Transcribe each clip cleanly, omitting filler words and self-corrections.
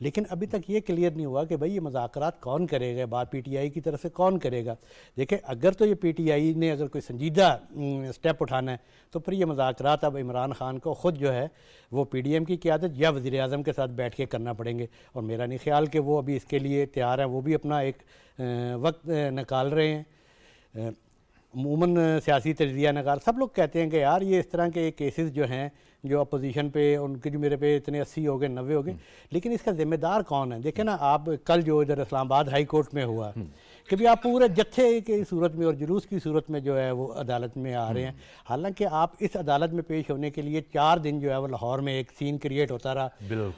لیکن ابھی تک یہ کلیئر نہیں ہوا کہ بھئی یہ مذاکرات کون کرے گا، بات پی ٹی آئی کی طرف سے کون کرے گا۔ دیکھیں اگر تو یہ پی ٹی آئی نے اگر کوئی سنجیدہ سٹیپ اٹھانا ہے تو پھر یہ مذاکرات اب عمران خان کو خود جو ہے وہ پی ڈی ایم کی قیادت یا وزیر اعظم کے ساتھ بیٹھ کے کرنا پڑیں گے، اور میرا نہیں خیال کہ وہ ابھی اس کے لیے تیار ہیں، وہ بھی اپنا ایک وقت نکال رہے ہیں۔ عموماً سیاسی تجزیہ نگار سب لوگ کہتے ہیں کہ یار یہ اس طرح کے کیسز جو ہیں جو اپوزیشن پہ ان کے جو میرے پہ اتنے 80 ہو گئے 90 ہو گئے، لیکن اس کا ذمہ دار کون ہے؟ دیکھیں نا آپ کل جو ادھر اسلام آباد ہائی کورٹ میں ہوا کہ بھی آپ پورے جتھے کی صورت میں اور جلوس کی صورت میں جو ہے وہ عدالت میں آ رہے ہیں، حالانکہ آپ اس عدالت میں پیش ہونے کے لیے 4 دن جو ہے وہ لاہور میں ایک سین کریٹ ہوتا رہا،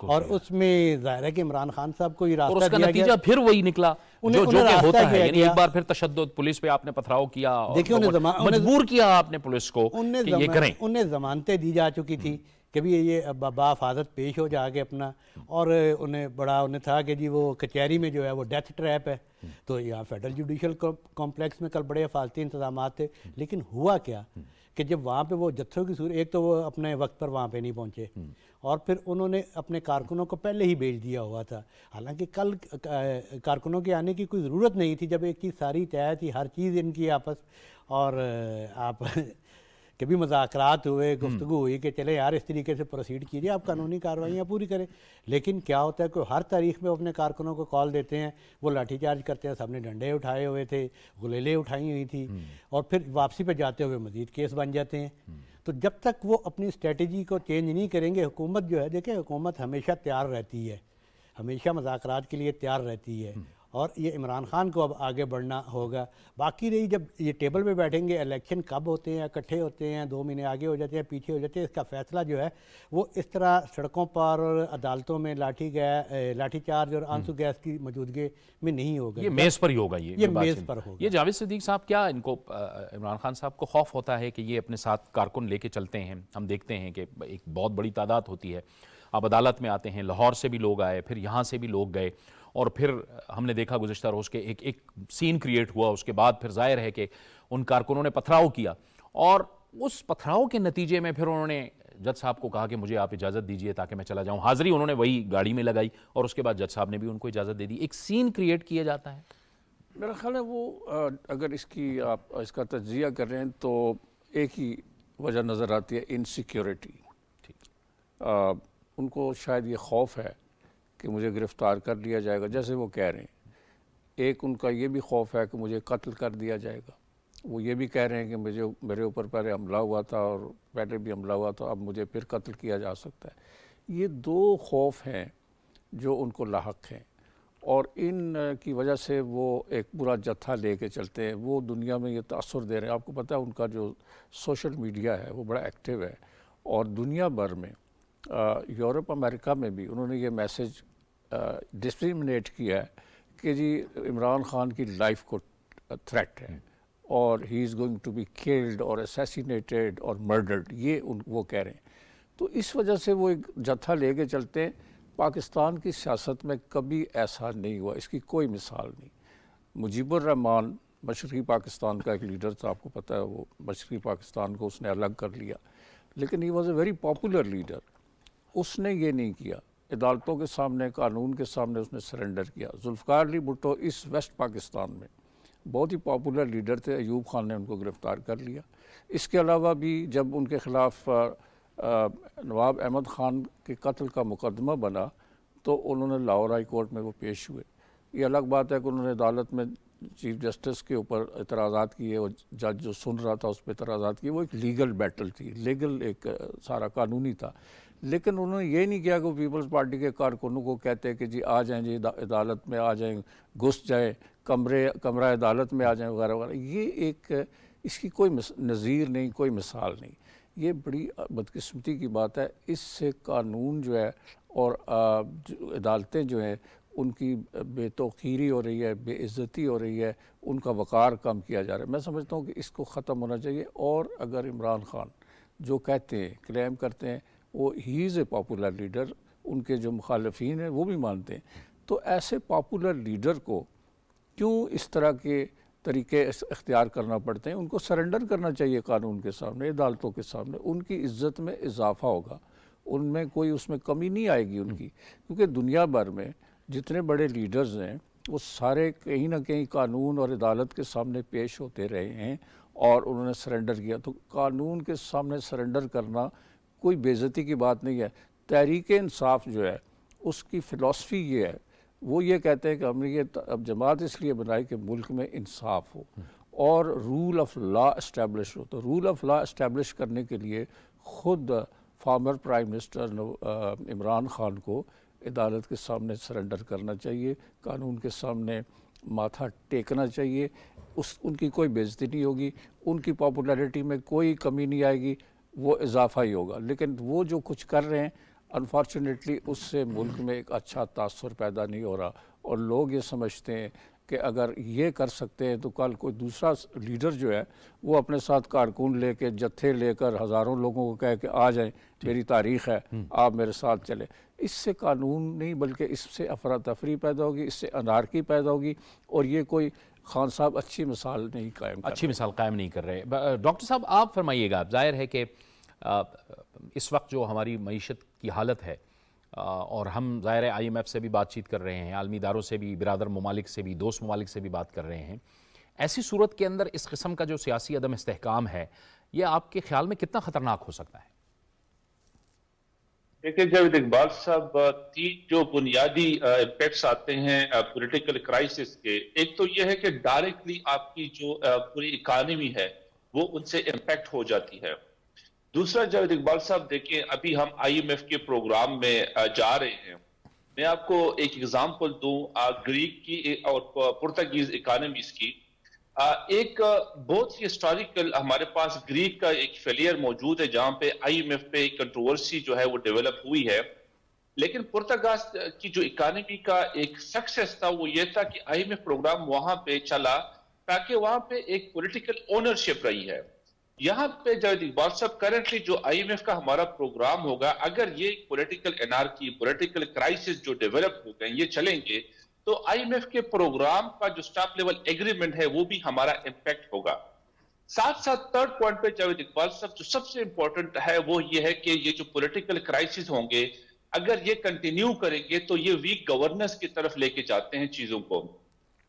اور اس میں ظاہر ہے کہ عمران خان صاحب کو یہ اور راستہ اس کا دیا نتیجہ گیا، پھر وہی نکلا جو کہ راستہ ہوتا ہے، دیا یعنی گیا۔ ایک بار پھر تشدد، پولیس پہ آپ نے پتھراؤ کیا اور دیکھیں مجبور کیا آپ نے پولیس کو کہ یہ کریں۔ انہیں ضمانتیں دی جا چکی تھی کہ بھی یہ بحفاظت پیش ہو جا کے اپنا، اور انہیں تھا کہ جی وہ کچہری میں جو ہے وہ ڈیتھ ٹریپ ہے، تو یہاں فیڈرل جوڈیشل کمپلیکس میں کل بڑے حفاظتی انتظامات تھے، لیکن ہوا کیا کہ جب وہاں پہ وہ جتھوں کی صورت، ایک تو وہ اپنے وقت پر وہاں پہ نہیں پہنچے، اور پھر انہوں نے اپنے کارکنوں کو پہلے ہی بھیج دیا ہوا تھا، حالانکہ کل کارکنوں کے آنے کی کوئی ضرورت نہیں تھی جب ایک چیز ساری طے تھی، ہر چیز ان کی آپس، اور آپ کبھی مذاکرات ہوئے، گفتگو ہوئی کہ چلے یار اس طریقے سے پروسیڈ کیجئے، آپ قانونی کارروائیاں پوری کریں، لیکن کیا ہوتا ہے کہ ہر تاریخ میں اپنے کارکنوں کو کال دیتے ہیں، وہ لاٹھی چارج کرتے ہیں، سب نے ڈنڈے اٹھائے ہوئے تھے، غلیلیں اٹھائی ہوئی تھی، اور پھر واپسی پہ جاتے ہوئے مزید کیس بن جاتے ہیں۔ تو جب تک وہ اپنی اسٹریٹجی کو چینج نہیں کریں گے، حکومت جو ہے، دیکھیں حکومت ہمیشہ تیار رہتی ہے، ہمیشہ مذاکرات کے لیے تیار رہتی ہے، اور یہ عمران خان کو اب آگے بڑھنا ہوگا۔ باقی رہی جب یہ ٹیبل پہ بیٹھیں گے، الیکشن کب ہوتے ہیں، اکٹھے ہوتے ہیں، 2 مہینے آگے ہو جاتے ہیں، پیچھے ہو جاتے ہیں، اس کا فیصلہ جو ہے وہ اس طرح سڑکوں پر اور عدالتوں میں لاٹھی چارج اور آنسو گیس کی موجودگی میں نہیں ہوگا، یہ میز پر ہی ہوگا، یہ میز پر ہوگا۔ یہ جاوید صدیق صاحب، کیا ان کو عمران خان صاحب کو خوف ہوتا ہے کہ یہ اپنے ساتھ کارکن لے کے چلتے ہیں؟ ہم دیکھتے ہیں کہ ایک بہت بڑی تعداد ہوتی ہے، آپ عدالت میں آتے ہیں، لاہور سے بھی لوگ آئے، پھر یہاں سے بھی لوگ گئے، اور پھر ہم نے دیکھا گزشتہ روز کے ایک سین کریٹ ہوا، اس کے بعد پھر ظاہر ہے کہ ان کارکنوں نے پتھراؤ کیا، اور اس پتھراؤ کے نتیجے میں پھر انہوں نے جج صاحب کو کہا کہ مجھے آپ اجازت دیجئے تاکہ میں چلا جاؤں، حاضری انہوں نے وہی گاڑی میں لگائی، اور اس کے بعد جج صاحب نے بھی ان کو اجازت دے دی۔ ایک سین کریٹ کیا جاتا ہے۔ میرا خیال ہے وہ اگر آپ اس کا تجزیہ کر رہے ہیں تو ایک ہی وجہ نظر آتی ہے، انسیکیورٹی۔ ان کو شاید یہ خوف ہے کہ مجھے گرفتار کر لیا جائے گا، جیسے وہ کہہ رہے ہیں۔ ایک ان کا یہ بھی خوف ہے کہ مجھے قتل کر دیا جائے گا۔ وہ یہ بھی کہہ رہے ہیں کہ میرے اوپر پہلے حملہ ہوا تھا اور پہلے بھی حملہ ہوا تھا، اب مجھے پھر قتل کیا جا سکتا ہے۔ یہ 2 خوف ہیں جو ان کو لاحق ہیں، اور ان کی وجہ سے وہ ایک برا جتھا لے کے چلتے ہیں۔ وہ دنیا میں یہ تاثر دے رہے ہیں۔ آپ کو پتہ ہے ان کا جو سوشل میڈیا ہے وہ بڑا ایکٹیو ہے، اور دنیا بھر میں یورپ، امریکہ میں بھی انہوں نے یہ میسیج ڈسکریمنیٹ کیا ہے کہ جی عمران خان کی لائف کو تھریٹ ہے، اور he is going to be killed اور اسیسینیٹڈ اور مرڈرڈ، یہ وہ کہہ رہے ہیں۔ تو اس وجہ سے وہ ایک جتھا لے کے چلتے ہیں۔ پاکستان کی سیاست میں کبھی ایسا نہیں ہوا، اس کی کوئی مثال نہیں۔ مجیب الرحمان مشرقی پاکستان کا ایک لیڈر تھا، آپ کو پتہ ہے، وہ مشرقی پاکستان کو اس نے الگ کر لیا، لیکن he was a very popular leader. اس نے یہ نہیں کیا، عدالتوں کے سامنے، قانون کے سامنے اس نے سرنڈر کیا۔ ذوالفقار علی بھٹو اس ویسٹ پاکستان میں بہت ہی پاپولر لیڈر تھے، ایوب خان نے ان کو گرفتار کر لیا۔ اس کے علاوہ بھی جب ان کے خلاف نواب احمد خان کے قتل کا مقدمہ بنا تو انہوں نے لاہور ہائی کورٹ میں وہ پیش ہوئے۔ یہ الگ بات ہے کہ انہوں نے عدالت میں چیف جسٹس کے اوپر اعتراضات کیے، اور جج جو سن رہا تھا اس پہ اعتراضات کیے، وہ ایک لیگل بیٹل تھی، لیگل ایک سارا قانونی تھا، لیکن انہوں نے یہ نہیں کیا کہ وہ پیپلز پارٹی کے کارکنوں کو کہتے کہ جی آ جائیں، جی عدالت میں آ جائیں، گھس جائیں، کمرہ عدالت میں آ جائیں، وغیرہ وغیرہ۔ یہ ایک اس کی کوئی نظیر نہیں، کوئی مثال نہیں۔ یہ بڑی بدقسمتی کی بات ہے۔ اس سے قانون جو ہے اور عدالتیں جو ہیں ان کی بے توقیری ہو رہی ہے، بے عزتی ہو رہی ہے، ان کا وقار کم کیا جا رہا ہے۔ میں سمجھتا ہوں کہ اس کو ختم ہونا چاہیے، اور اگر عمران خان جو کہتے ہیں، کلیم کرتے ہیں، وہ ہی از اے پاپولر لیڈر، ان کے جو مخالفین ہیں وہ بھی مانتے ہیں، تو ایسے پاپولر لیڈر کو کیوں اس طرح کے طریقے اختیار کرنا پڑتے ہیں؟ ان کو سرنڈر کرنا چاہیے قانون کے سامنے، عدالتوں کے سامنے، ان کی عزت میں اضافہ ہوگا، ان میں کوئی اس میں کمی نہیں آئے گی ان کی، کیونکہ دنیا بھر میں جتنے بڑے لیڈرز ہیں وہ سارے کہیں نہ کہیں قانون اور عدالت کے سامنے پیش ہوتے رہے ہیں اور انہوں نے سرنڈر کیا. تو قانون کے سامنے سرنڈر کرنا کوئی بے عزتی کی بات نہیں ہے. تحریک انصاف جو ہے اس کی فلسفی یہ ہے، وہ یہ کہتے ہیں کہ ہم نے یہ اب جماعت اس لیے بنائی کہ ملک میں انصاف ہو اور رول آف لا اسٹیبلش ہو. تو رول آف لا اسٹیبلش کرنے کے لیے خود former prime minister Imran Khan کو عدالت کے سامنے سرنڈر کرنا چاہیے، قانون کے سامنے ماتھا ٹیکنا چاہیے. ان کی کوئی بے عزتی نہیں ہوگی، ان کی پاپولیرٹی میں کوئی کمی نہیں آئے گی، وہ اضافہ ہی ہوگا. لیکن وہ جو کچھ کر رہے ہیں انفارچونیٹلی اس سے ملک میں ایک اچھا تاثر پیدا نہیں ہو رہا، اور لوگ یہ سمجھتے ہیں کہ اگر یہ کر سکتے ہیں تو کل کوئی دوسرا لیڈر جو ہے وہ اپنے ساتھ کارکن لے کے جتھے لے کر ہزاروں لوگوں کو کہے کہ آ جائیں، میری تاریخ ہے، آپ میرے ساتھ چلیں. اس سے قانون نہیں بلکہ اس سے افراتفری پیدا ہوگی، اس سے انارکی پیدا ہوگی، اور یہ کوئی خان صاحب اچھی مثال نہیں قائم کر رہے. اچھی مثال قائم نہیں کر رہے. ڈاکٹر صاحب آپ فرمائیے گا، ظاہر ہے کہ اس وقت جو ہماری معیشت کی حالت ہے، اور ہم ظاہر ہے آئی ایم ایف سے بھی بات چیت کر رہے ہیں، عالمی اداروں سے بھی، برادر ممالک سے بھی، دوست ممالک سے بھی بات کر رہے ہیں، ایسی صورت کے اندر اس قسم کا جو سیاسی عدم استحکام ہے یہ آپ کے خیال میں کتنا خطرناک ہو سکتا ہے؟ دیکھیں جاوید اقبال صاحب، تین جو بنیادی امپیکٹس آتے ہیں پولیٹیکل کرائسس کے، ایک تو یہ ہے کہ ڈائریکٹلی آپ کی جو پوری اکانومی ہے وہ ان سے امپیکٹ ہو جاتی ہے. دوسرا جاوید اقبال صاحب دیکھیں، ابھی ہم آئی ایم ایف کے پروگرام میں جا رہے ہیں. میں آپ کو ایک اگزامپل دوں گریک کی اور پرتگیز اکانومیز کی. ایک بہت ہی ہسٹوریکل ہمارے پاس گریک کا ایک فیلئر موجود ہے جہاں پہ آئی ایم ایف پہ کنٹروورسی جو ہے وہ ڈیولپ ہوئی ہے. لیکن پرتگاز کی جو اکانومی کا ایک سکسیس تھا وہ یہ تھا کہ آئی ایم ایف پروگرام وہاں پہ چلا تاکہ وہاں پہ ایک پولیٹیکل اونرشپ رہی ہے. یہاں پہ جاوید اقبال صاحب کرنٹلی جو آئی ایم ایف کا ہمارا پروگرام ہوگا، اگر یہ پولیٹیکل انارکی، پولیٹیکل کرائسس جو ڈیولپ ہو گئے یہ چلیں گے تو آئی ایم ایف کے پروگرام کا جو سٹاپ لیول ایگریمنٹ ہے وہ بھی ہمارا امپیکٹ ہوگا. ساتھ ساتھ تھرڈ پوائنٹ پہ جاوید اقبال صاحب جو سب سے امپورٹنٹ ہے وہ یہ ہے کہ یہ جو پولیٹیکل کرائسس ہوں گے اگر یہ کنٹینیو کریں گے تو یہ ویک گورننس کی طرف لے کے جاتے ہیں چیزوں کو.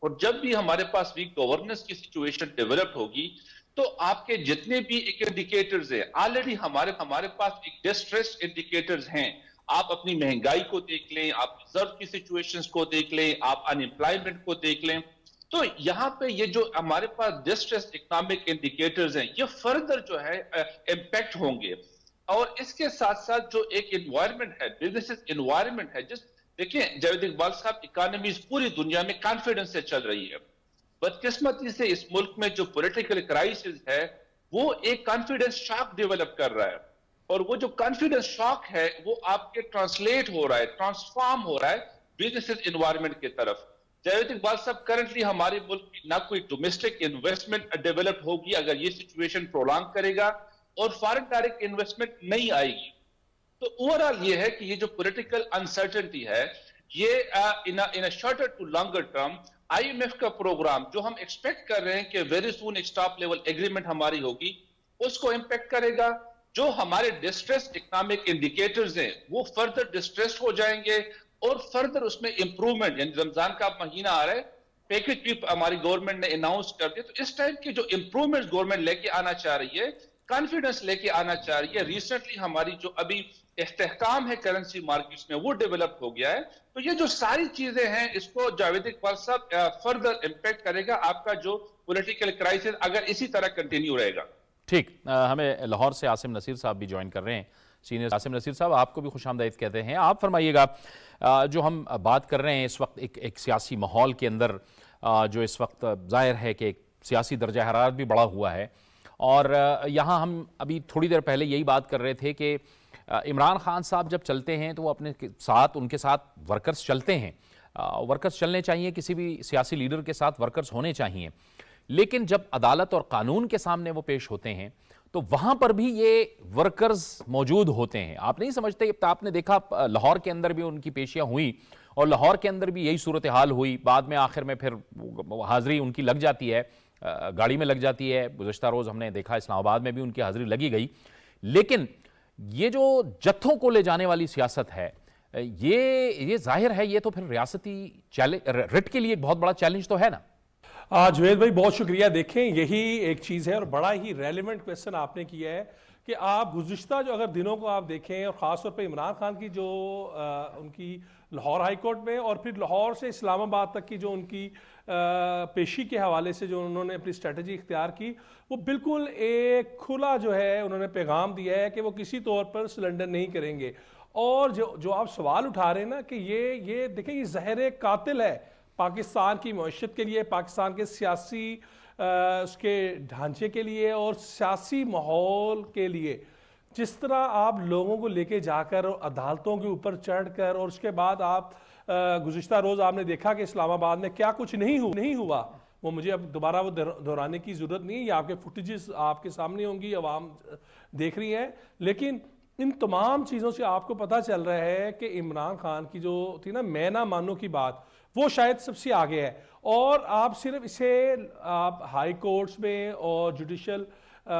اور جب بھی ہمارے پاس ویک گورننس کی سچویشن ڈیولپ ہوگی تو آپ کے جتنے بھی ایک انڈیکیٹرز ہیں، آلریڈی ہمارے پاس ایک ڈسٹریس انڈیکیٹرز ہیں. آپ اپنی مہنگائی کو دیکھ لیں، آپ ریزرو کی سچویشنز کو دیکھ لیں، آپ ان امپلائمنٹ کو دیکھ لیں. تو یہاں پہ یہ جو ہمارے پاس ڈسٹریس اکنامک انڈیکیٹرز ہیں یہ فردر جو ہے امپیکٹ ہوں گے. اور اس کے ساتھ ساتھ جو ایک انوائرمنٹ ہے، بزنس انوائرمنٹ ہے، دیکھیں جاوید اقبال صاحب، اکانومیز پوری دنیا میں کانفیڈنس سے چل رہی ہے. بدقسمتی سے اس ملک میں جو پولیٹیکل کرائسس ہے وہ ایک کانفیڈنس شاک ڈیولپ کر رہا ہے، اور وہ جو کانفیڈنس شاک ہے وہ آپ کے ٹرانسلیٹ ہو رہا ہے، ٹرانسفارم ہو رہا ہے بزنس انوائرمنٹ کی طرف. جاوید اقبال صاحب کرنٹلی ہمارے ملک میں نہ کوئی ڈومیسٹک انویسٹمنٹ ڈیولپ ہوگی اگر یہ سچویشن پرولانگ کرے گا، اور فارن ڈائریکٹ انویسٹمنٹ نہیں آئے گی. تو اوورآل یہ ہے کہ یہ جو پولیٹیکل انسرٹنٹی ہے یہ in shorter to longer term I M F کا پروگرام جو ہم ایکسپیکٹ کر رہے ہیں کہ ویری سون ایک سٹاپ لیول ایگریمنٹ ہماری ہوگی اس کو امپیکٹ کرے گا. جو ہمارے ڈسٹریس اکنامک انڈیکیٹرز ہیں وہ فردر ڈسٹریس ہو جائیں گے، اور فردر اس میں امپرومنٹ، یعنی رمضان کا مہینہ آ رہا ہے، پیکج بھی ہماری گورنمنٹ نے اناؤنس کر دیا، تو اس ٹائم کی جو امپرومنٹ گورنمنٹ لے کے آنا چاہ رہی ہے، کانفیڈنس لے کے آنا چاہ رہی ہے. ریسنٹلی ہماری جو ابھی استحکام ہے کرنسی مارکیٹس میں وہ ڈیولپ ہو گیا ہے. تو یہ جو ساری چیزیں ہیں اس کو جاوید اقبال صاحب فردر امپیکٹ کرے گا آپ کا جو پولیٹیکل کرائسس اگر اسی طرح کنٹینیو رہے گا. ٹھیک، ہمیں لاہور سے عاصم نصیر صاحب بھی جوائن کر رہے ہیں. سینئر عاصم نصیر صاحب، آپ کو بھی خوش آمدید کہتے ہیں. آپ فرمائیے گا، جو ہم بات کر رہے ہیں اس وقت ایک سیاسی ماحول کے اندر جو اس وقت ظاہر ہے کہ ایک سیاسی درجہ حرارت بھی بڑا ہوا ہے، اور یہاں ہم ابھی تھوڑی دیر پہلے یہی بات کر رہے تھے کہ عمران خان صاحب جب چلتے ہیں تو وہ اپنے ساتھ ان کے ساتھ ورکرز چلتے ہیں. ورکرز چلنے چاہیے، کسی بھی سیاسی لیڈر کے ساتھ ورکرز ہونے چاہیے، لیکن جب عدالت اور قانون کے سامنے وہ پیش ہوتے ہیں تو وہاں پر بھی یہ ورکرز موجود ہوتے ہیں. آپ نہیں سمجھتے؟ آپ نے دیکھا لاہور کے اندر بھی ان کی پیشیاں ہوئی، اور لاہور کے اندر بھی یہی صورتحال ہوئی. بعد میں آخر میں پھر حاضری ان کی لگ جاتی ہے، گاڑی میں لگ جاتی ہے. گزشتہ روز ہم نے دیکھا اسلام آباد میں بھی ان کی حاضری لگی گئی. لیکن یہ جو جتھوں کو لے جانے والی سیاست ہے یہ ظاہر ہے یہ تو پھر ریاستی رٹ کے لیے ایک بہت بڑا چیلنج تو ہے نا؟ جوید بھائی بہت شکریہ. دیکھیں یہی ایک چیز ہے اور بڑا ہی ریلیونٹ کویسچن آپ نے کیا ہے کہ آپ گزشتہ جو اگر دنوں کو آپ دیکھیں اور خاص طور پہ عمران خان کی جو ان کی لاہور ہائی کورٹ میں اور پھر لاہور سے اسلام آباد تک کی جو ان کی پیشی کے حوالے سے جو انہوں نے اپنی اسٹریٹجی اختیار کی وہ بالکل ایک کھلا جو ہے انہوں نے پیغام دیا ہے کہ وہ کسی طور پر سلنڈر نہیں کریں گے. اور جو آپ سوال اٹھا رہے ہیں نا کہ یہ دیکھیں یہ زہر قاتل ہے پاکستان کی معیشت کے لیے, پاکستان کے سیاسی اس کے ڈھانچے کے لیے اور سیاسی ماحول کے لیے. جس طرح آپ لوگوں کو لے کے جا کر اور عدالتوں کے اوپر چڑھ کر اور اس کے بعد آپ گزشتہ روز آپ نے دیکھا کہ اسلام آباد میں کیا کچھ نہیں ہوا, وہ مجھے اب دوبارہ وہ دہرانے کی ضرورت نہیں ہے, یہ آپ کے فوٹیجز آپ کے سامنے ہوں گی, عوام دیکھ رہی ہیں. لیکن ان تمام چیزوں سے آپ کو پتہ چل رہا ہے کہ عمران خان کی جو تھی نا میں نہ مانو کی بات, وہ شاید سب سے آگے ہے. اور آپ صرف اسے آپ ہائی کورٹس میں اور جوڈیشل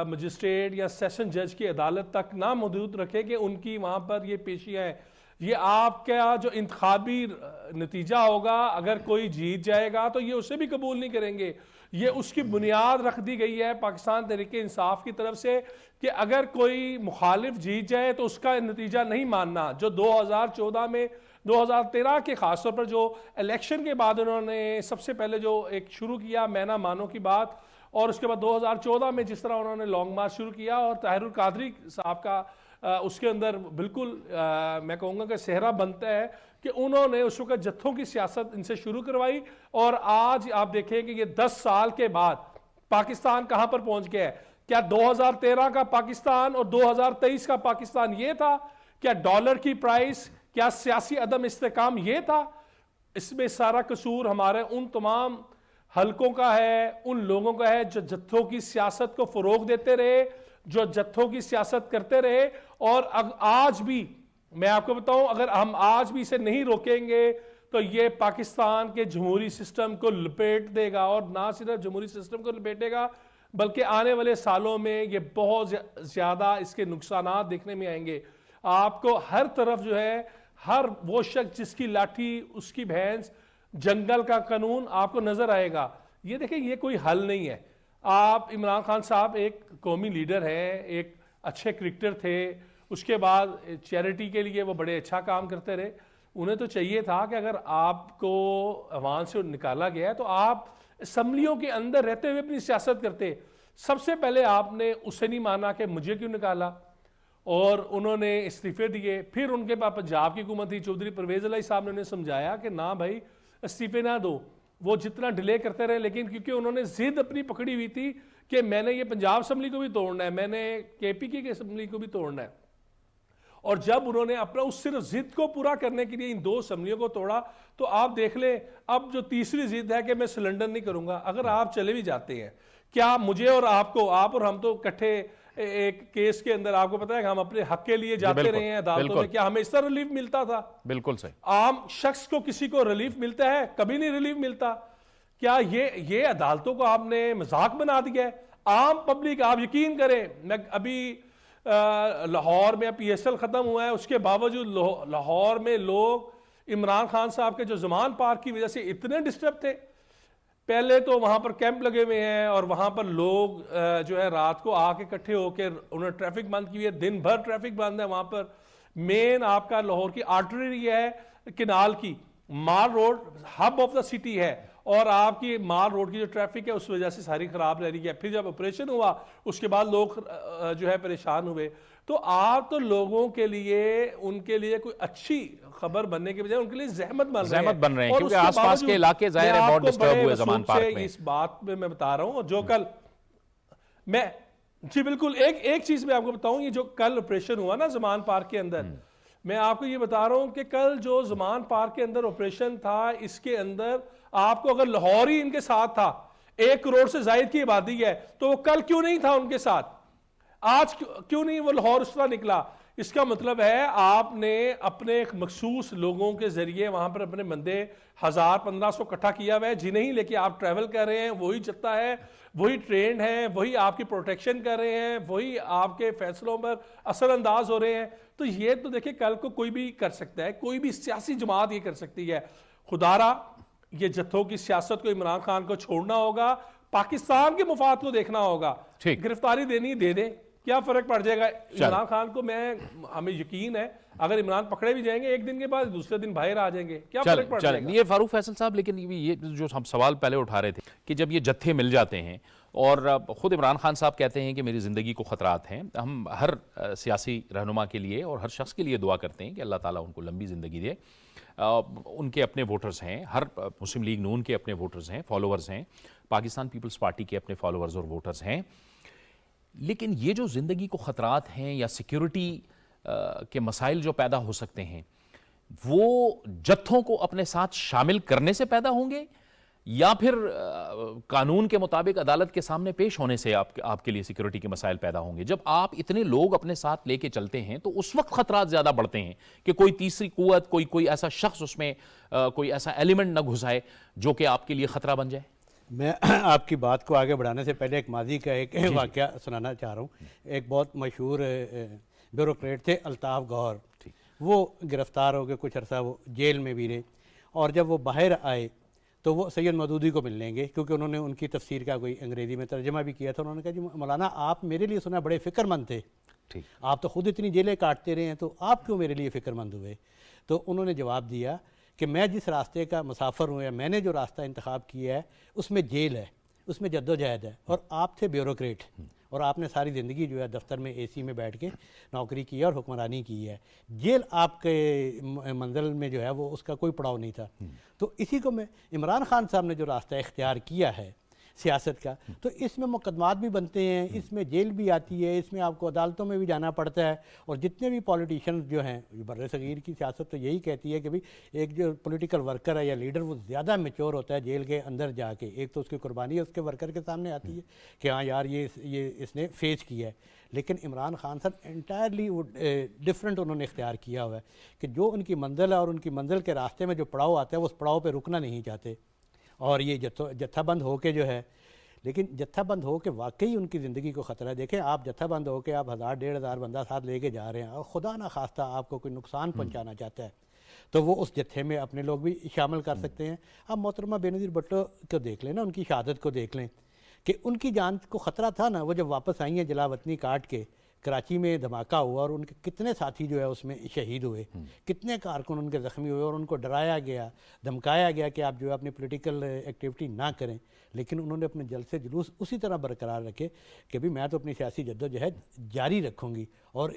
مجسٹریٹ یا سیشن جج کی عدالت تک نہ محدود رکھے کہ ان کی وہاں پر یہ پیشیاں ہیں. یہ آپ کا جو انتخابی نتیجہ ہوگا اگر کوئی جیت جائے گا تو یہ اسے بھی قبول نہیں کریں گے. یہ اس کی بنیاد رکھ دی گئی ہے پاکستان تحریک انصاف کی طرف سے کہ اگر کوئی مخالف جیت جائے تو اس کا نتیجہ نہیں ماننا. جو 2014 میں 2013 کے خاص طور پر جو الیکشن کے بعد انہوں نے سب سے پہلے جو ایک شروع کیا میں نہ مانو کی بات, اور اس کے بعد 2014 میں جس طرح انہوں نے لانگ مارچ شروع کیا اور طاہر القادری صاحب کا اس کے اندر بالکل میں کہوں گا کہ صحرا بنتا ہے کہ انہوں نے اس وقت جتھوں کی سیاست ان سے شروع کروائی. اور آج آپ دیکھیں کہ یہ 10 سال کے بعد پاکستان کہاں پر پہنچ گیا ہے. کیا 2013 کا پاکستان اور 2023 کا پاکستان یہ تھا؟ کیا ڈالر کی پرائس, کیا سیاسی عدم استحکام یہ تھا؟ اس میں سارا قصور ہمارے ان تمام حلقوں کا ہے, ان لوگوں کا ہے جو جتھوں کی سیاست کو فروغ دیتے رہے, جو جتھوں کی سیاست کرتے رہے. اور آج بھی میں آپ کو بتاؤں اگر ہم آج بھی اسے نہیں روکیں گے تو یہ پاکستان کے جمہوری سسٹم کو لپیٹ دے گا, اور نہ صرف جمہوری سسٹم کو لپیٹے گا بلکہ آنے والے سالوں میں یہ بہت زیادہ اس کے نقصانات دیکھنے میں آئیں گے. آپ کو ہر طرف جو ہے ہر وہ شخص جس کی لاٹھی اس کی بھینس, جنگل کا قانون آپ کو نظر آئے گا. یہ دیکھیں یہ کوئی حل نہیں ہے. آپ عمران خان صاحب ایک قومی لیڈر ہیں, ایک اچھے کرکٹر تھے, اس کے بعد چیریٹی کے لیے وہ بڑے اچھا کام کرتے رہے. انہیں تو چاہیے تھا کہ اگر آپ کو عوام سے نکالا گیا ہے تو آپ اسمبلیوں کے اندر رہتے ہوئے اپنی سیاست کرتے. سب سے پہلے آپ نے اسے نہیں مانا کہ مجھے کیوں نکالا, اور انہوں نے استعفے دیے. پھر ان کے پاس پنجاب کی حکومت تھی, چودھری پرویز الہی صاحب نے انہیں سمجھایا کہ نہ بھائی استعفے نہ دو. وہ جتنا ڈیلے کرتے رہے, لیکن کیونکہ انہوں نے ضد اپنی پکڑی ہوئی تھی کہ میں نے یہ پنجاب اسمبلی کو بھی توڑنا ہے, میں نے کے پی کی اسمبلی کو بھی توڑنا ہے. اور جب انہوں نے اپنا اس صرف ضد کو پورا کرنے کے لیے ان 2 اسمبلیوں کو توڑا تو آپ دیکھ لیں اب جو تیسری ضد ہے کہ میں سلنڈر نہیں کروں گا. اگر آپ چلے بھی جاتے ہیں, کیا مجھے اور آپ کو, آپ اور ہم تو اکٹھے ایک کیس کے اندر آپ کو پتا ہے کہ ہم اپنے حق کے لیے جاتے رہے ہیں عدالتوں میں, کیا ہمیں اس طرح ریلیف ملتا تھا؟ بالکل صحیح. عام شخص کو کسی کو ریلیف ملتا ہے؟ کبھی نہیں ریلیف ملتا. کیا یہ عدالتوں کو آپ نے مذاق بنا دیا ہے؟ عام پبلک, آپ یقین کریں, میں ابھی لاہور میں پی ایس ایل ختم ہوا ہے, اس کے باوجود لاہور میں لوگ عمران خان صاحب کے جو زمان پارک کی وجہ سے اتنے ڈسٹرب تھے. پہلے تو وہاں پر کیمپ لگے ہوئے ہیں اور وہاں پر لوگ جو ہے رات کو آ کے اکٹھے ہو کے انہوں نے ٹریفک بند کی ہوئی ہے, دن بھر ٹریفک بند ہے وہاں پر. مین آپ کا لاہور کی آرٹری ہے کنال کی, Mall Road hub of the city ہے, اور آپ کی مال روڈ کی جو ٹریفک ہے اس وجہ سے ساری خراب رہ رہی ہے. پھر جب آپریشن ہوا اس کے بعد لوگ جو ہے پریشان ہوئے. تو آپ تو لوگوں کے لیے ان کے لیے کوئی اچھی خبر بننے کے بجائے ان کے لیے زحمت بن رہے ہیں, کیونکہ آس پاس کے علاقے ظاہر ہے بہت ڈسٹرب ہوئے زمان پارک میں. اس بات میں بتا رہا ہوں, اور جو کل میں جی بالکل ایک چیز میں آپ کو بتاؤں, یہ جو کل آپریشن ہوا نا زمان پارک کے اندر, میں آپ کو یہ بتا رہا ہوں کہ کل جو زمان پارک کے اندر آپریشن تھا اس کے اندر آپ کو اگر لاہور ہی ان کے ساتھ تھا, 1 کروڑ سے زائد کی آبادی ہے, تو وہ کل کیوں نہیں تھا ان کے ساتھ؟ آج کیوں نہیں وہ لاہور اس طرح نکلا؟ اس کا مطلب ہے آپ نے اپنے ایک مخصوص لوگوں کے ذریعے وہاں پر اپنے بندے 1000-1500 اکٹھا کیا ہوا ہے، جنہیں لے کے آپ ٹریول کر رہے ہیں، وہی جتا ہے، وہی ٹرینڈ ہیں، وہی آپ کی پروٹیکشن کر رہے ہیں، وہی آپ کے فیصلوں پر اثر انداز ہو رہے ہیں. تو یہ تو دیکھیں کل کو کوئی بھی کر سکتا ہے، کوئی بھی سیاسی جماعت یہ کر سکتی ہے. خدارا یہ جتھوں کی سیاست کو عمران خان کو چھوڑنا ہوگا، پاکستان کے مفاد کو دیکھنا ہوگا. گرفتاری دینی دے دیں، کیا فرق پڑ جائے گا عمران خان کو. ہمیں یقین ہے اگر عمران پکڑے بھی جائیں گے ایک دن کے بعد دوسرے دن باہر آ جائیں گے، کیا فرق پڑ جائے گا. یہ فاروق فیصل صاحب، لیکن یہ جو ہم سوال پہلے اٹھا رہے تھے کہ جب یہ جتھے مل جاتے ہیں اور خود عمران خان صاحب کہتے ہیں کہ میری زندگی کو خطرات ہیں، ہم ہر سیاسی رہنما کے لیے اور ہر شخص کے لیے دعا کرتے ہیں کہ اللہ تعالیٰ ان کو لمبی زندگی دے. ان کے اپنے ووٹرز ہیں، ہر مسلم لیگ نون کے اپنے ووٹرز ہیں، فالوورز ہیں، پاکستان پیپلز پارٹی کے اپنے فالوورز اور ووٹرز ہیں. لیکن یہ جو زندگی کو خطرات ہیں یا سیکیورٹی کے مسائل جو پیدا ہو سکتے ہیں، وہ جتھوں کو اپنے ساتھ شامل کرنے سے پیدا ہوں گے یا پھر قانون کے مطابق عدالت کے سامنے پیش ہونے سے آپ کے لیے سیکیورٹی کے مسائل پیدا ہوں گے؟ جب آپ اتنے لوگ اپنے ساتھ لے کے چلتے ہیں تو اس وقت خطرات زیادہ بڑھتے ہیں کہ کوئی تیسری قوت، کوئی ایسا شخص اس میں کوئی ایسا ایلیمنٹ نہ گھسائے جو کہ آپ کے لیے خطرہ بن جائے. میں آپ کی بات کو آگے بڑھانے سے پہلے ایک ماضی کا ایک واقعہ سنانا چاہ رہا ہوں. ایک بہت مشہور بیوروکریٹ تھے الطاف گوہر، وہ گرفتار ہو کے کچھ عرصہ وہ جیل میں بھی رہے، اور جب وہ باہر آئے تو وہ سید مودودی کو ملنے گے کیونکہ انہوں نے ان کی تفسیر کا کوئی انگریزی میں ترجمہ بھی کیا تھا. انہوں نے کہا جی مولانا آپ میرے لیے سنا بڑے فکر مند تھے، آپ تو خود اتنی جیلیں کاٹتے رہے ہیں، تو آپ کیوں میرے لیے فکر مند ہوئے؟ تو انہوں نے جواب دیا کہ میں جس راستے کا مسافر ہوں یا میں نے جو راستہ انتخاب کیا ہے اس میں جیل ہے، اس میں جد و جہد ہے، اور آپ تھے بیوروکریٹ اور آپ نے ساری زندگی جو ہے دفتر میں اے سی میں بیٹھ کے نوکری کی ہے اور حکمرانی کی ہے. جیل آپ کے منزل میں جو ہے وہ اس کا کوئی پڑاؤ نہیں تھا. تو اسی کو میں عمران خان صاحب نے جو راستہ اختیار کیا ہے سیاست کا، تو اس میں مقدمات بھی بنتے ہیں، اس میں جیل بھی آتی ہے، اس میں آپ کو عدالتوں میں بھی جانا پڑتا ہے. اور جتنے بھی پولیٹیشینز جو ہیں، بر صغیر کی سیاست تو یہی کہتی ہے کہ بھئی ایک جو پولیٹیکل ورکر ہے یا لیڈر وہ زیادہ میچور ہوتا ہے جیل کے اندر جا کے. ایک تو اس کی قربانی ہے اس کے ورکر کے سامنے آتی ہے کہ ہاں یار یہ اس نے فیس کیا ہے. لیکن عمران خان صاحب انٹائرلی ڈفرینٹ انہوں نے اختیار کیا ہوا ہے کہ جو ان کی منزل ہے اور ان کی منزل کے راستے میں جو پڑاؤ آتا ہے وہ اس پڑاؤ پہ رکنا نہیں چاہتے. اور یہ جتھا بند ہو کے جو ہے، لیکن جتھا بند ہو کے واقعی ان کی زندگی کو خطرہ ہے. دیکھیں آپ جتھا بند ہو کے آپ 1000-1500 بندہ ساتھ لے کے جا رہے ہیں اور خدا نہ خواستہ آپ کو کوئی نقصان پہنچانا چاہتا ہے تو وہ اس جتھے میں اپنے لوگ بھی شامل کر سکتے ہیں. آپ محترمہ بینظیر بھٹو کو دیکھ لیں نا، ان کی شہادت کو دیکھ لیں کہ ان کی جان کو خطرہ تھا نا. وہ جب واپس آئی ہیں جلا وطنی کاٹ کے، کراچی میں دھماکہ ہوا اور ان کے کتنے ساتھی جو ہے اس میں شہید ہوئے، کتنے کارکن ان کے زخمی ہوئے اور ان کو ڈرایا گیا، دھمکایا گیا کہ آپ جو ہے اپنی پولیٹیکل ایکٹیویٹی نہ کریں. لیکن انہوں نے اپنے جلسے جلوس اسی طرح برقرار رکھے کہ بھی میں تو اپنی سیاسی جد و جہد جاری رکھوں گی. اور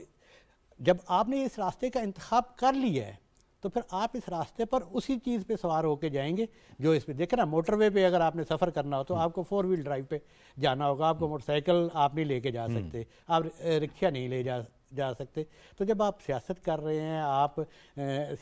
جب آپ نے اس راستے کا انتخاب کر لیا ہے تو پھر آپ اس راستے پر اسی چیز پہ سوار ہو کے جائیں گے جو اس پہ دیکھیں نا. موٹر وے پہ اگر آپ نے سفر کرنا ہو تو آپ کو 4 ویل ڈرائیو پہ جانا ہوگا، آپ کو موٹر سائیکل آپ نہیں لے کے جا سکتے، آپ رکشہ نہیں لے جا سکتے. تو جب آپ سیاست کر رہے ہیں، آپ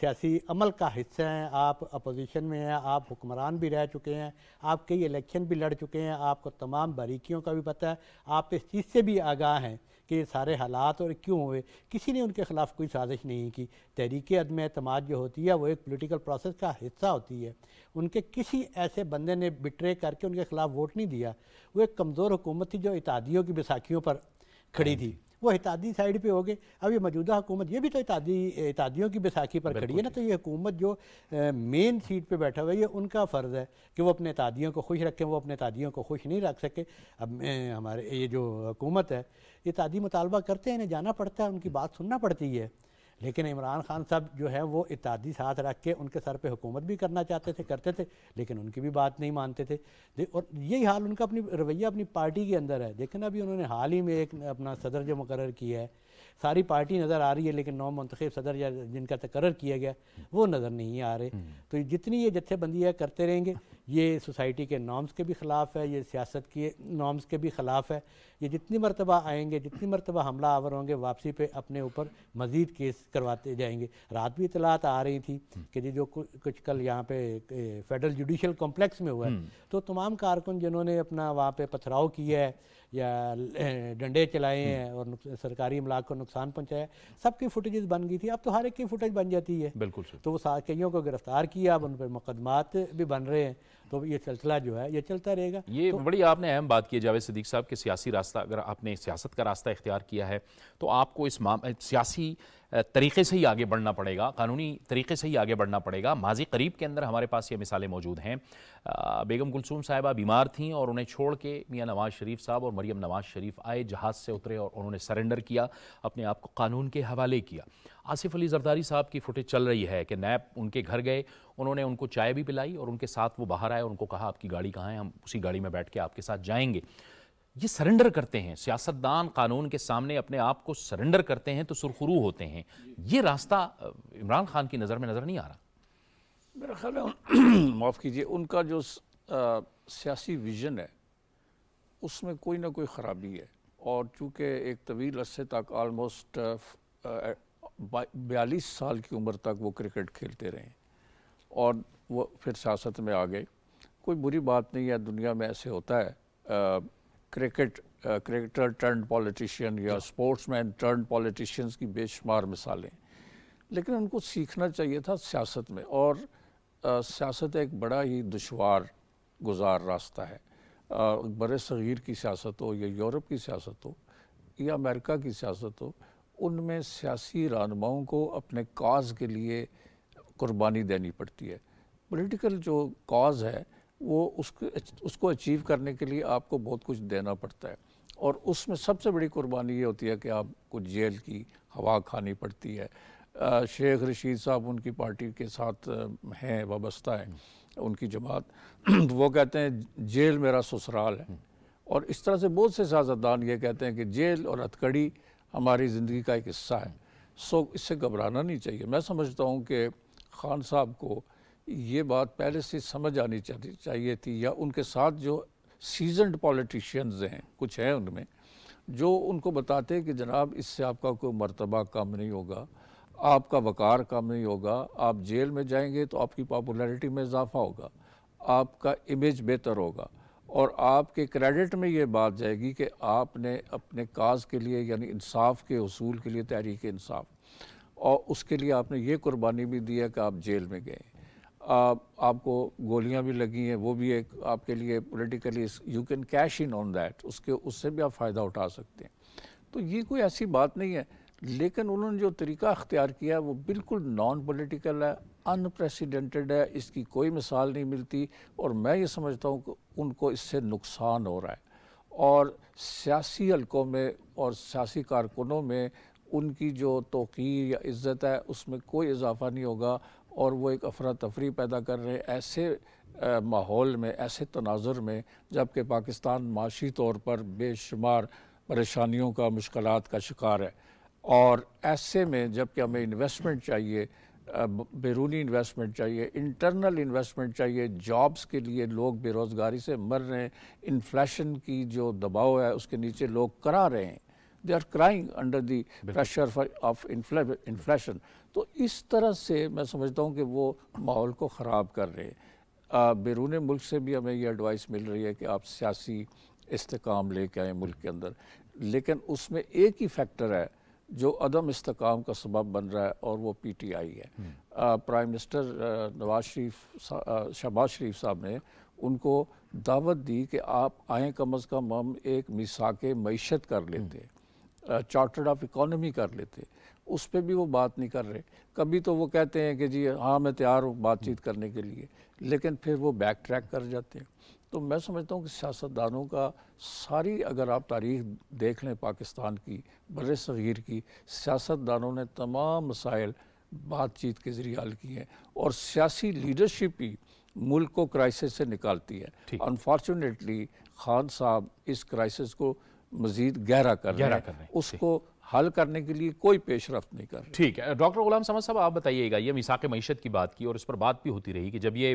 سیاسی عمل کا حصہ ہیں، آپ اپوزیشن میں ہیں، آپ حکمران بھی رہ چکے ہیں، آپ کئی الیکشن بھی لڑ چکے ہیں، آپ کو تمام باریکیوں کا بھی پتہ ہے، آپ اس چیز سے بھی آگاہ ہیں کہ یہ سارے حالات اور کیوں ہوئے. کسی نے ان کے خلاف کوئی سازش نہیں کی. تحریک عدم اعتماد جو ہوتی ہے وہ ایک پولیٹیکل پروسیس کا حصہ ہوتی ہے. ان کے کسی ایسے بندے نے بٹرے کر کے ان کے خلاف ووٹ نہیں دیا. وہ ایک کمزور حکومت تھی جو اتحادیوں کی بیساکھیوں پر کھڑی تھی. وہ اتحادی سائیڈ پہ ہو گئے. اب یہ موجودہ حکومت یہ بھی تو اتحادیوں کی بیساکھی پر کھڑی ہے نا. تو یہ حکومت جو مین سیٹ پہ بیٹھا ہوا ہے، یہ ان کا فرض ہے کہ وہ اپنے اتحادیوں کو خوش رکھیں. وہ اپنے اتحادیوں کو خوش نہیں رکھ سکے. اب ہمارے یہ جو حکومت ہے، اتحادی مطالبہ کرتے ہیں، انہیں جانا پڑتا ہے، ان کی بات سننا پڑتی ہے. لیکن عمران خان صاحب جو ہے وہ اتحادی ساتھ رکھ کے ان کے سر پہ حکومت بھی کرنا چاہتے تھے، کرتے تھے، لیکن ان کی بھی بات نہیں مانتے تھے. اور یہی حال ان کا اپنی رویہ اپنی پارٹی کے اندر ہے. دیکھیں ابھی انہوں نے حال ہی میں ایک اپنا صدر جو مقرر کیا ہے، ساری پارٹی نظر آ رہی ہے لیکن نو منتخب صدر یا جن کا تقرر کیا گیا وہ نظر نہیں آ رہے. تو جتنی یہ جتھے بندی ہے کرتے رہیں گے، یہ سوسائٹی کے نارمز کے بھی خلاف ہے، یہ سیاست کے نارمز کے بھی خلاف ہے. یہ جتنی مرتبہ آئیں گے، جتنی مرتبہ حملہ آور ہوں گے، واپسی پہ اپنے اوپر مزید کیس کرواتے جائیں گے. رات بھی اطلاعات آ رہی تھی کہ جو کچھ کل یہاں پہ فیڈرل جوڈیشل کمپلیکس میں ہوا ہے، تو تمام کارکن جنہوں نے اپنا وہاں پہ پتھراؤ کیا ہے یا ڈنڈے چلائے ہیں اور سرکاری املاک کو نقصان پہنچایا ہے، سب کی فوٹیجز بن گئی تھی. اب تو ہر ایک کی فوٹیج بن جاتی ہے. بالکل صحیح. تو وہ کئیوں کو گرفتار کیا، اب ان پہ مقدمات بھی بن رہے ہیں. تو یہ سلسلہ جو ہے یہ چلتا رہے گا. یہ بڑی آپ نے اہم بات کی ہے جاوید صدیق صاحب کہ سیاسی راستہ، اگر آپ نے سیاست کا راستہ اختیار کیا ہے تو آپ کو اس سیاسی طریقے سے ہی آگے بڑھنا پڑے گا، قانونی طریقے سے ہی آگے بڑھنا پڑے گا. ماضی قریب کے اندر ہمارے پاس یہ مثالیں موجود ہیں. بیگم کلثوم صاحبہ بیمار تھیں اور انہیں چھوڑ کے میاں نواز شریف صاحب اور مریم نواز شریف آئے، جہاز سے اترے اور انہوں نے سرنڈر کیا، اپنے آپ کو قانون کے حوالے کیا. آصف علی زرداری صاحب کی فوٹیج چل رہی ہے کہ نیب ان کے گھر گئے، انہوں نے ان کو چائے بھی پلائی اور ان کے ساتھ وہ باہر آئے اور ان کو کہا آپ کی گاڑی کہاں ہے، ہم اسی گاڑی میں بیٹھ کے آپ کے ساتھ جائیں گے. یہ سرنڈر کرتے ہیں، سیاستدان قانون کے سامنے اپنے آپ کو سرنڈر کرتے ہیں تو سرخرو ہوتے ہیں. یہ راستہ عمران خان کی نظر میں نظر نہیں آ رہا. میرا خیال ہے معاف کیجیے، ان کا جو سیاسی ویژن ہے اس میں کوئی نہ کوئی خرابی ہے. اور چونکہ ایک طویل عرصے تک آلموسٹ 42 سال کی عمر تک وہ کرکٹ کھیلتے رہے اور وہ پھر سیاست میں آ گئے. کوئی بری بات نہیں ہے، دنیا میں ایسے ہوتا ہے. کرکٹر ٹرنڈ پولیٹیشین یا سپورٹس مین ٹرنڈ پولیٹیشینز کی بے شمار مثالیں، لیکن ان کو سیکھنا چاہیے تھا سیاست میں. اور سیاست ایک بڑا ہی دشوار گزار راستہ ہے. بر صغیر کی سیاست ہو یا یورپ کی سیاست ہو یا امریکہ کی سیاست ہو، ان میں سیاسی رہنماؤں کو اپنے کاز کے لیے قربانی دینی پڑتی ہے. پولیٹیکل جو کاز ہے وہ اس کو اچیو کرنے کے لیے آپ کو بہت کچھ دینا پڑتا ہے، اور اس میں سب سے بڑی قربانی یہ ہوتی ہے کہ آپ کو جیل کی ہوا کھانی پڑتی ہے. شیخ رشید صاحب ان کی پارٹی کے ساتھ ہیں، وابستہ ہیں، ان کی جماعت. وہ کہتے ہیں جیل میرا سسرال ہے، اور اس طرح سے بہت سے سیاستدان یہ کہتے ہیں کہ جیل اور ہتھکڑی ہماری زندگی کا ایک حصہ ہے. اس سے گھبرانا نہیں چاہیے. میں سمجھتا ہوں کہ خان صاحب کو یہ بات پہلے سے سمجھ آنی چاہیے تھی، یا ان کے ساتھ جو سیزنڈ پولیٹیشینز ہیں، کچھ ہیں ان میں، جو ان کو بتاتے ہیں کہ جناب اس سے آپ کا کوئی مرتبہ کم نہیں ہوگا، آپ کا وقار کم نہیں ہوگا، آپ جیل میں جائیں گے تو آپ کی پاپولیرٹی میں اضافہ ہوگا، آپ کا امیج بہتر ہوگا، اور آپ کے کریڈٹ میں یہ بات جائے گی کہ آپ نے اپنے کاز کے لیے، یعنی انصاف کے حصول کے لیے، تحریک انصاف، اور اس کے لیے آپ نے یہ قربانی بھی دی ہے کہ آپ جیل میں گئے. آپ کو گولیاں بھی لگی ہیں، وہ بھی ایک آپ کے لیے politically you can cash in on that, اس سے بھی آپ فائدہ اٹھا سکتے ہیں. تو یہ کوئی ایسی بات نہیں ہے، لیکن انہوں نے جو طریقہ اختیار کیا ہے وہ بالکل نان پولیٹیکل ہے، انپریسیڈنٹڈ ہے، اس کی کوئی مثال نہیں ملتی. اور میں یہ سمجھتا ہوں کہ ان کو اس سے نقصان ہو رہا ہے، اور سیاسی حلقوں میں اور سیاسی کارکنوں میں ان کی جو توقیر یا عزت ہے اس میں کوئی اضافہ نہیں ہوگا، اور وہ ایک افراتفری پیدا کر رہے ہیں ایسے ماحول میں، ایسے تناظر میں، جبکہ پاکستان معاشی طور پر بے شمار پریشانیوں کا، مشکلات کا شکار ہے. اور ایسے میں جبکہ ہمیں انویسٹمنٹ چاہیے، بیرونی انویسٹمنٹ چاہیے، انٹرنل انویسٹمنٹ چاہیے، جابز کے لیے لوگ بے روزگاری سے مر رہے ہیں، انفلیشن کی جو دباؤ ہے اس کے نیچے لوگ کرا رہے ہیں، they are crying under the pressure of inflation. تو اس طرح سے میں سمجھتا ہوں کہ وہ ماحول کو خراب کر رہے ہیں. بیرون ملک سے بھی ہمیں یہ ایڈوائس مل رہی ہے کہ آپ سیاسی استحکام لے کے آئیں ملک کے اندر، لیکن اس میں ایک ہی فیکٹر ہے جو عدم استحکام کا سبب بن رہا ہے، اور وہ پی ٹی آئی ہے. پرائم منسٹر شہباز شریف صاحب نے ان کو دعوت دی کہ آپ آئیں، کم از کم ہم ایک میثاق معیشت کر لیتے، چارٹرڈ آف اکانومی کر لیتے. اس پہ بھی وہ بات نہیں کر رہے. کبھی تو وہ کہتے ہیں کہ جی ہاں میں تیار ہوں بات چیت کرنے کے لیے، لیکن پھر وہ بیک ٹریک کر جاتے ہیں. تو میں سمجھتا ہوں کہ سیاستدانوں کا ساری، اگر آپ تاریخ دیکھ لیں پاکستان کی، بر صغیر کی، سیاستدانوں نے تمام مسائل بات چیت کے ذریعے حل کی ہیں، اور سیاسی لیڈرشپ ہی ملک کو کرائسس سے نکالتی ہے. انفارچونیٹلی خان صاحب اس کرائسس کو مزید گہرا کر رہے ہیں، اس کو حل کرنے کے لیے کوئی پیش رفت نہیں کر رہے. ٹھیک ہے ڈاکٹر غلام سمد صاحب، آپ بتائیے گا، یہ میثاق معیشت کی بات کی اور اس پر بات بھی ہوتی رہی کہ جب یہ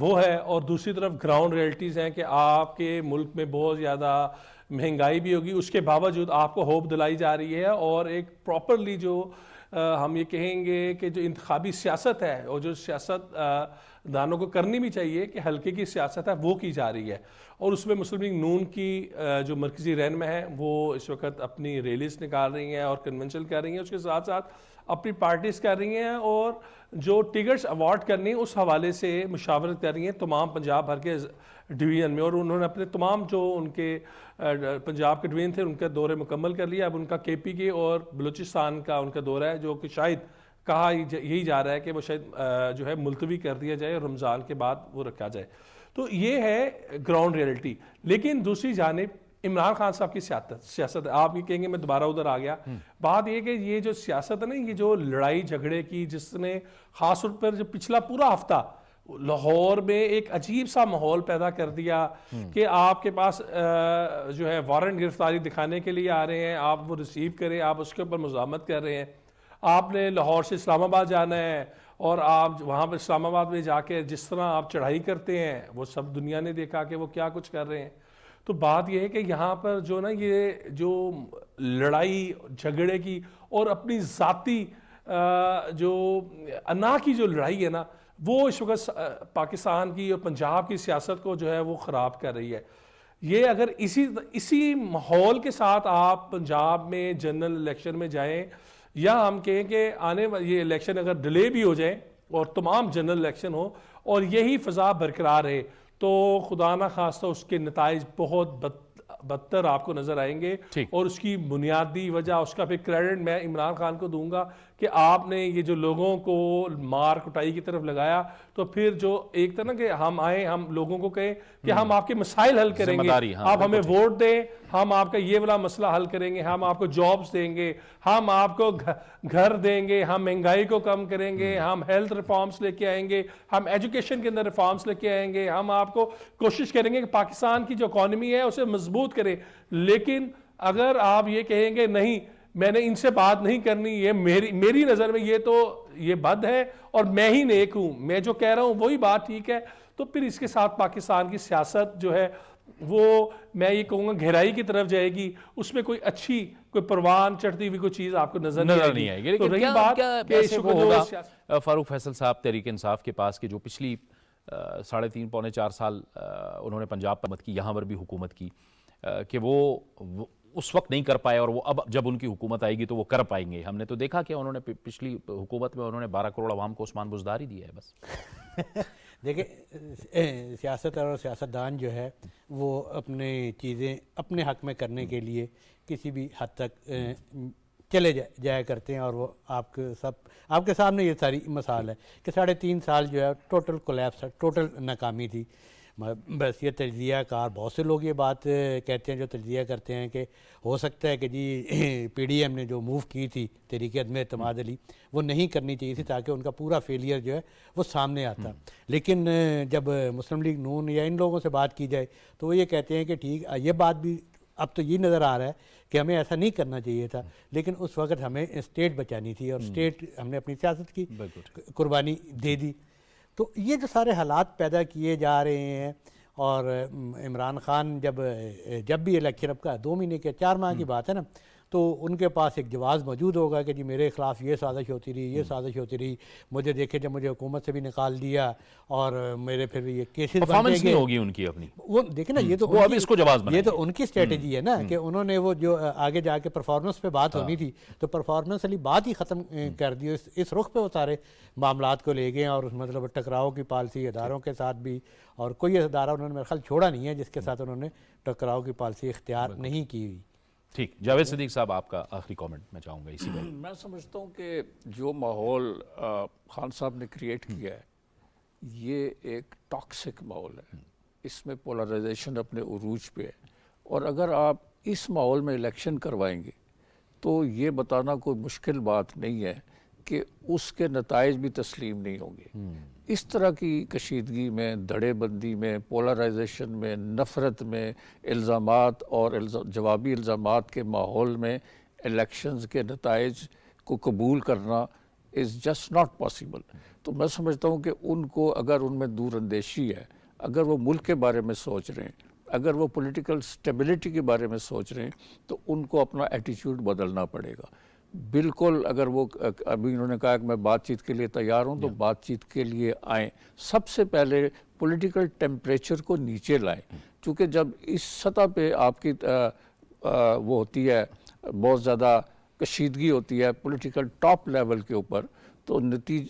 وہ ہے، اور دوسری طرف گراؤنڈ ریئلٹیز ہیں کہ آپ کے ملک میں بہت زیادہ مہنگائی بھی ہوگی، اس کے باوجود آپ کو ہوپ دلائی جا رہی ہے، اور ایک پراپرلی جو ہم یہ کہیں گے کہ جو انتخابی سیاست ہے اور جو سیاست دانوں کو کرنی بھی چاہیے کہ ہلکے کی سیاست ہے وہ کی جا رہی ہے، اور اس میں مسلم لیگ نون کی جو مرکزی رہنما ہے وہ اس وقت اپنی ریلیز نکال رہی ہیں اور کنونشن کر رہی ہیں، اس کے ساتھ ساتھ اپنی پارٹیز کر رہی ہیں، اور جو ٹکٹس اوارڈ کرنی ہیں اس حوالے سے مشاورت کر رہی ہیں تمام پنجاب بھر کے ڈویژن میں، اور انہوں نے اپنے تمام جو ان کے پنجاب کے ڈویژن تھے ان کا دورے مکمل کر لیا۔ اب ان کا کے پی کے اور بلوچستان کا ان کا دورہ ہے، جو کہ شاید کہا یہی جا رہا ہے کہ وہ شاید جو ہے ملتوی کر دیا جائے اور رمضان کے بعد وہ رکھا جائے۔ تو یہ ہے گراؤنڈ ریئلٹی۔ لیکن دوسری جانب عمران خان صاحب کی سیاست ہے، آپ یہ کہیں گے میں دوبارہ ادھر آ گیا، بات یہ کہ یہ جو سیاست ہے نا، یہ جو لڑائی جھگڑے کی، جس نے خاص طور پر جو پچھلا پورا ہفتہ لاہور میں ایک عجیب سا ماحول پیدا کر دیا کہ آپ کے پاس جو ہے وارنٹ گرفتاری دکھانے کے لیے آ رہے ہیں، آپ وہ ریسیو کریں، آپ اس کے اوپر مزاحمت کر رہے ہیں، آپ نے لاہور سے اسلام آباد جانا ہے اور آپ وہاں پر اسلام آباد میں جا کے جس طرح آپ چڑھائی کرتے ہیں وہ سب دنیا نے دیکھا کہ وہ کیا کچھ کر رہے ہیں۔ تو بات یہ ہے کہ یہاں پر جو نا یہ جو لڑائی جھگڑے کی اور اپنی ذاتی جو انا کی جو لڑائی ہے نا، وہ اس وقت پاکستان کی اور پنجاب کی سیاست کو جو ہے وہ خراب کر رہی ہے۔ یہ اگر اسی ماحول کے ساتھ آپ پنجاب میں جنرل الیکشن میں جائیں، یا ہم کہیں کہ یہ الیکشن اگر ڈیلے بھی ہو جائیں اور تمام جنرل الیکشن ہو اور یہی فضا برقرار رہے، تو خدا نہ خواستہ اس کے نتائج بہت بدتر آپ کو نظر آئیں گے، اور اس کی بنیادی وجہ، اس کا پھر کریڈٹ میں عمران خان کو دوں گا کہ آپ نے یہ جو لوگوں کو مار کٹائی کی طرف لگایا، تو پھر جو ایک طرح کہ ہم آئیں، ہم لوگوں کو کہیں کہ ہم آپ کے مسائل حل کریں گے، آپ ہمیں ووٹ دیں، ہم آپ کا یہ والا مسئلہ حل کریں گے، ہم آپ کو جابز دیں گے، ہم آپ کو گھر دیں گے، ہم مہنگائی کو کم کریں گے، ہم ہیلتھ ریفارمز لے کے آئیں گے، ہم ایجوکیشن کے اندر ریفارمز لے کے آئیں گے، ہم آپ کو کوشش کریں گے کہ پاکستان کی جو اکانومی ہے اسے مضبوط کریں۔ لیکن اگر آپ یہ کہیں گے نہیں میں نے ان سے بات نہیں کرنی، یہ میری نظر میں یہ بد ہے اور میں ہی نیک ہوں، میں جو کہہ رہا ہوں وہی بات ٹھیک ہے، تو پھر اس کے ساتھ پاکستان کی سیاست جو ہے وہ میں یہ کہوں گا گہرائی کی طرف جائے گی، اس میں کوئی اچھی کوئی پروان چڑھتی ہوئی کوئی چیز آپ کو نظر نہیں آئے گی۔ تو رہی بات کہ ہوگا فاروق فیصل صاحب تحریک انصاف کے پاس کہ جو پچھلی 3.5 پونے 4 سال انہوں نے پنجاب پر حکومت کی، یہاں پر بھی حکومت کی، کہ وہ اس وقت نہیں کر پائے اور وہ اب جب ان کی حکومت آئے گی تو وہ کر پائیں گے۔ ہم نے تو دیکھا کہ انہوں نے پچھلی حکومت میں انہوں نے 12 کروڑ عوام کو عثمان بزداری دیا ہے بس۔ دیکھیں سیاست اور سیاستدان جو ہے وہ اپنی چیزیں اپنے حق میں کرنے کے لیے کسی بھی حد تک چلے جایا کرتے ہیں، اور وہ آپ کے سامنے یہ ساری مثال ہے کہ 3.5 سال جو ہے ٹوٹل کولیپس، ٹوٹل ناکامی تھی۔ بس یہ تجزیہ کار بہت سے لوگ یہ بات کہتے ہیں جو تجزیہ کرتے ہیں کہ ہو سکتا ہے کہ جی پی ڈی ایم نے جو موو کی تھی تحریک عدم اعتماد علی وہ نہیں کرنی چاہیے تھی تاکہ ان کا پورا فیلئر جو ہے وہ سامنے آتا۔ لیکن جب مسلم لیگ نون یا ان لوگوں سے بات کی جائے تو وہ یہ کہتے ہیں کہ ٹھیک، یہ بات بھی اب تو یہ نظر آ رہا ہے کہ ہمیں ایسا نہیں کرنا چاہیے تھا، لیکن اس وقت ہمیں اسٹیٹ بچانی تھی اور اسٹیٹ ہم نے اپنی سیاست کی قربانی دے دی۔ تو یہ جو سارے حالات پیدا کیے جا رہے ہیں، اور عمران خان جب بھی الیکشن اب کا 2 مہینے کے 4 ماہ کی بات ہے نا، تو ان کے پاس ایک جواز موجود ہوگا کہ جی میرے خلاف یہ سازش ہوتی رہی، یہ سازش ہوتی رہی، مجھے دیکھے جب مجھے حکومت سے بھی نکال دیا اور میرے پھر بھی یہ کیسز پرفارمنس نہیں ہوگی ان کی اپنی، وہ دیکھیں نا، یہ تو اب اس کو جواز بنائیں، یہ تو ان کی اسٹریٹجی ہے نا کہ انہوں نے وہ جو آگے جا کے پرفارمنس پہ بات ہونی تھی تو پرفارمنس والی بات ہی ختم کر دی، اس رخ پہ وہ سارے معاملات کو لے گئے، اور اس مطلب ٹکراؤ کی پالیسی اداروں کے ساتھ بھی، اور کوئی ادارہ انہوں نے میرے خیال چھوڑا نہیں ہے جس کے ساتھ انہوں نے ٹکراؤ کی پالیسی اختیار نہیں کی ہوئی۔ ٹھیک، جاوید صدیق صاحب آپ کا آخری کامنٹ میں چاہوں گا اسی پر۔ میں سمجھتا ہوں کہ جو ماحول خان صاحب نے کریٹ کیا ہے یہ ایک ٹاکسک ماحول ہے، اس میں پولرائزیشن اپنے عروج پہ ہے، اور اگر آپ اس ماحول میں الیکشن کروائیں گے تو یہ بتانا کوئی مشکل بات نہیں ہے کہ اس کے نتائج بھی تسلیم نہیں ہوں گے۔ اس طرح کی کشیدگی میں، دھڑے بندی میں، پولرائزیشن میں، نفرت میں، الزامات اور جوابی الزامات کے ماحول میں الیکشنز کے نتائج کو قبول کرنا is just not possible. تو میں سمجھتا ہوں کہ ان کو اگر ان میں دور اندیشی ہے، اگر وہ ملک کے بارے میں سوچ رہے ہیں، اگر وہ پولیٹیکل سٹیبلٹی کے بارے میں سوچ رہے ہیں، تو ان کو اپنا ایٹیچیوڈ بدلنا پڑے گا. بالکل اگر وہ ابھی انہوں نے کہا کہ میں بات چیت کے لیے تیار ہوں، تو بات چیت کے لیے آئیں. سب سے پہلے پولیٹیکل ٹیمپریچر کو نیچے لائیں، چونکہ جب اس سطح پہ آپ کی وہ ہوتی ہے، بہت زیادہ کشیدگی ہوتی ہے پولیٹیکل ٹاپ لیول کے اوپر، تو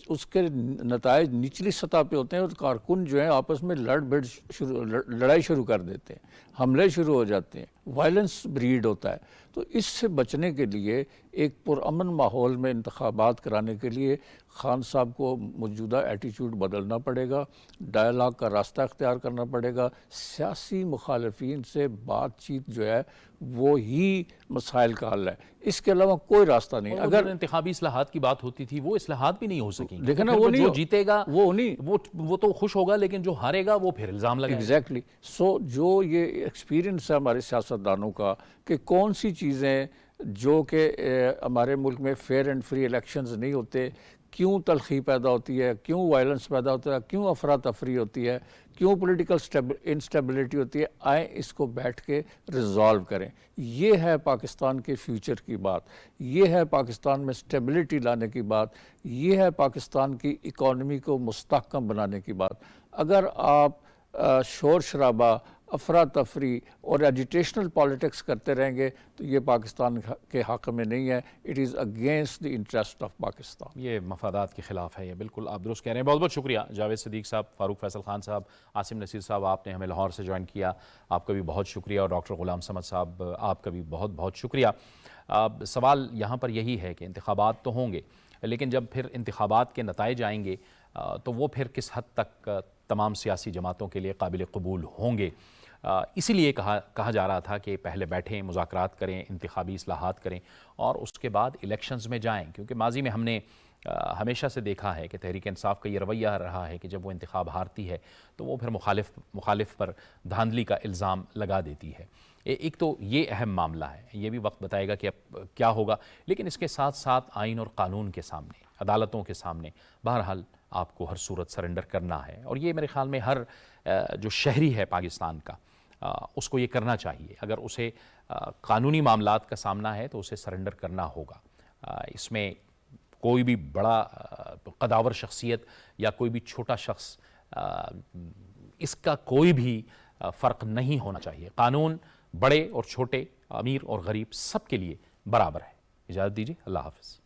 اس کے نتائج نچلی سطح پہ ہوتے ہیں، اور کارکن جو ہیں آپس میں لڑائی شروع کر دیتے ہیں، حملے شروع ہو جاتے ہیں، وائلنس بریڈ ہوتا ہے. تو اس سے بچنے کے لیے ایک پرامن ماحول میں انتخابات کرانے کے لیے خان صاحب کو موجودہ ایٹیچیوڈ بدلنا پڑے گا، ڈائلاگ کا راستہ اختیار کرنا پڑے گا. سیاسی مخالفین سے بات چیت جو ہے وہ ہی مسائل کا حل ہے، اس کے علاوہ کوئی راستہ نہیں. اگر انتخابی اصلاحات کی بات ہوتی تھی، وہ اصلاحات بھی نہیں ہو سکیں. دیکھیں نا، وہ نہیں جو جیتے گا وہ تو خوش ہوگا، لیکن جو ہارے گا وہ پھر الزام لگائے گا. ایگزیکٹلی. سو جو یہ ایکسپیرینس ہے ہمارے سیاستدانوں کا کہ کون سی چیزیں جو کہ ہمارے ملک میں فیئر اینڈ فری الیکشنز نہیں ہوتے، کیوں تلخی پیدا ہوتی ہے، کیوں وائلنس پیدا ہوتا ہے، کیوں افراتفری ہوتی ہے، کیوں پولیٹیکل انسٹیبلٹی ہوتی ہے، آئیں اس کو بیٹھ کے ریزالو کریں. یہ ہے پاکستان کے فیوچر کی بات، یہ ہے پاکستان میں اسٹیبلٹی لانے کی بات، یہ ہے پاکستان کی اکانومی کو مستحکم بنانے کی بات. اگر آپ شور شرابہ، افراتفری اور ایجیٹیشنل پالیٹکس کرتے رہیں گے تو یہ پاکستان کے حق میں نہیں ہے. It is against the interest of Pakistan. یہ مفادات کے خلاف ہے. یہ بالکل آپ درست کہہ رہے ہیں. بہت بہت شکریہ جاوید صدیق صاحب، فاروق فیصل خان صاحب، عاصم نصیر صاحب، آپ نے ہمیں لاہور سے جوائن کیا، آپ کا بھی بہت شکریہ. اور ڈاکٹر غلام صمد صاحب، آپ کا بھی بہت بہت شکریہ. سوال یہاں پر یہی ہے کہ انتخابات تو ہوں گے، لیکن جب پھر انتخابات کے نتائج آئیں گے تو وہ پھر کس حد تک تمام سیاسی جماعتوں کے لیے قابل قبول ہوں گے. اسی لیے کہا جا رہا تھا کہ پہلے بیٹھیں، مذاکرات کریں، انتخابی اصلاحات کریں اور اس کے بعد الیکشنز میں جائیں. کیونکہ ماضی میں ہم نے ہمیشہ سے دیکھا ہے کہ تحریک انصاف کا یہ رویہ رہا ہے کہ جب وہ انتخاب ہارتی ہے تو وہ پھر مخالف پر دھاندلی کا الزام لگا دیتی ہے. ایک تو یہ اہم معاملہ ہے، یہ بھی وقت بتائے گا کہ اب کیا ہوگا. لیکن اس کے ساتھ ساتھ آئین اور قانون کے سامنے، عدالتوں کے سامنے بہرحال آپ کو ہر صورت سرنڈر کرنا ہے. اور یہ میرے خیال میں ہر جو شہری ہے پاکستان کا، اس کو یہ کرنا چاہیے. اگر اسے قانونی معاملات کا سامنا ہے تو اسے سرنڈر کرنا ہوگا. اس میں کوئی بھی بڑا قداور شخصیت یا کوئی بھی چھوٹا شخص، اس کا کوئی بھی فرق نہیں ہونا چاہیے. قانون بڑے اور چھوٹے، امیر اور غریب سب کے لیے برابر ہے. اجازت دیجیے. اللہ حافظ.